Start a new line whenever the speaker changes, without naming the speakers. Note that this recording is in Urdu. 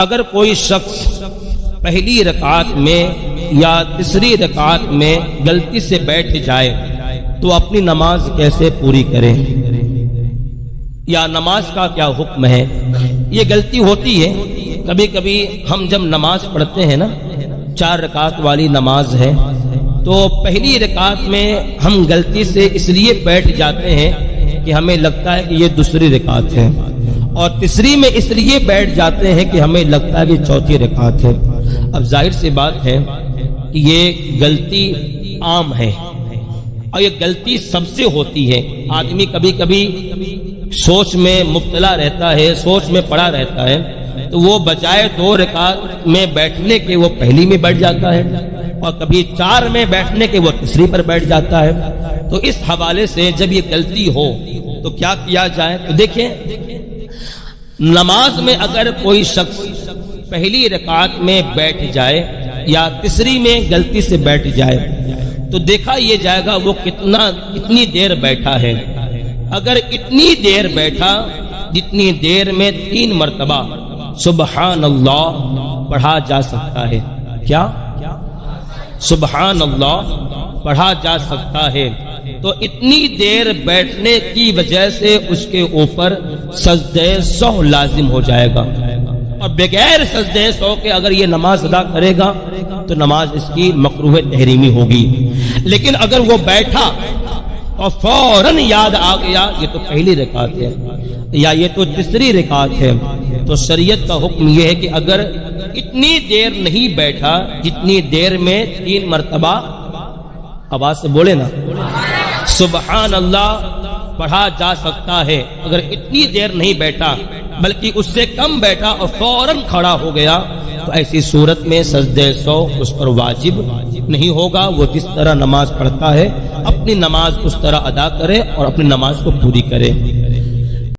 اگر کوئی شخص پہلی رکعت میں یا تیسری رکعت میں غلطی سے بیٹھ جائے تو اپنی نماز کیسے پوری کرے، یا نماز کا کیا حکم ہے؟ یہ غلطی ہوتی ہے کبھی کبھی ہم جب نماز پڑھتے ہیں نا، 4 رکعت والی نماز ہے، تو پہلی رکعت میں ہم غلطی سے اس لیے بیٹھ جاتے ہیں کہ ہمیں لگتا ہے کہ یہ دوسری رکعت ہے، اور تیسری میں اس لیے بیٹھ جاتے ہیں کہ ہمیں لگتا ہے کہ چوتھی رکعت ہے۔ اب ظاہر سی بات ہے کہ یہ غلطی عام ہے، اور یہ غلطی سب سے ہوتی ہے۔ آدمی کبھی کبھی سوچ میں مبتلا رہتا ہے، سوچ میں پڑا رہتا ہے، تو وہ بجائے 2 رکعت میں بیٹھنے کے وہ پہلی میں بیٹھ جاتا ہے، اور کبھی 4 میں بیٹھنے کے وہ تیسری پر بیٹھ جاتا ہے۔ تو اس حوالے سے جب یہ غلطی ہو تو کیا کیا جائے؟ تو دیکھیں، نماز میں اگر کوئی شخص پہلی رکعت میں بیٹھ جائے یا تیسری میں غلطی سے بیٹھ جائے تو دیکھا یہ جائے گا وہ کتنی دیر بیٹھا ہے۔ اگر اتنی دیر بیٹھا جتنی دیر میں 3 مرتبہ سبحان اللہ پڑھا جا سکتا ہے، کیا سبحان اللہ پڑھا جا سکتا ہے، تو اتنی دیر بیٹھنے کی وجہ سے اس کے اوپر سجدہ سہو لازم ہو جائے گا، اور بغیر سجدہ سہو کے اگر یہ نماز ادا کرے گا تو نماز اس کی مکروہ تحریمی ہوگی۔ لیکن اگر وہ بیٹھا اور فوراً یاد آ گیا یہ تو پہلی رکعت ہے یا یہ تو تیسری رکعت ہے، تو شریعت کا حکم یہ ہے کہ اگر اتنی دیر نہیں بیٹھا جتنی دیر میں 3 مرتبہ، آواز سے بولے نا، سبحان اللہ پڑھا جا سکتا ہے، اگر اتنی دیر نہیں بیٹھا بلکہ اس سے کم بیٹھا اور فوراً کھڑا ہو گیا تو ایسی صورت میں سجدہ سہو اس پر واجب نہیں ہوگا۔ وہ جس طرح نماز پڑھتا ہے اپنی نماز اس طرح ادا کرے اور اپنی نماز کو پوری کرے۔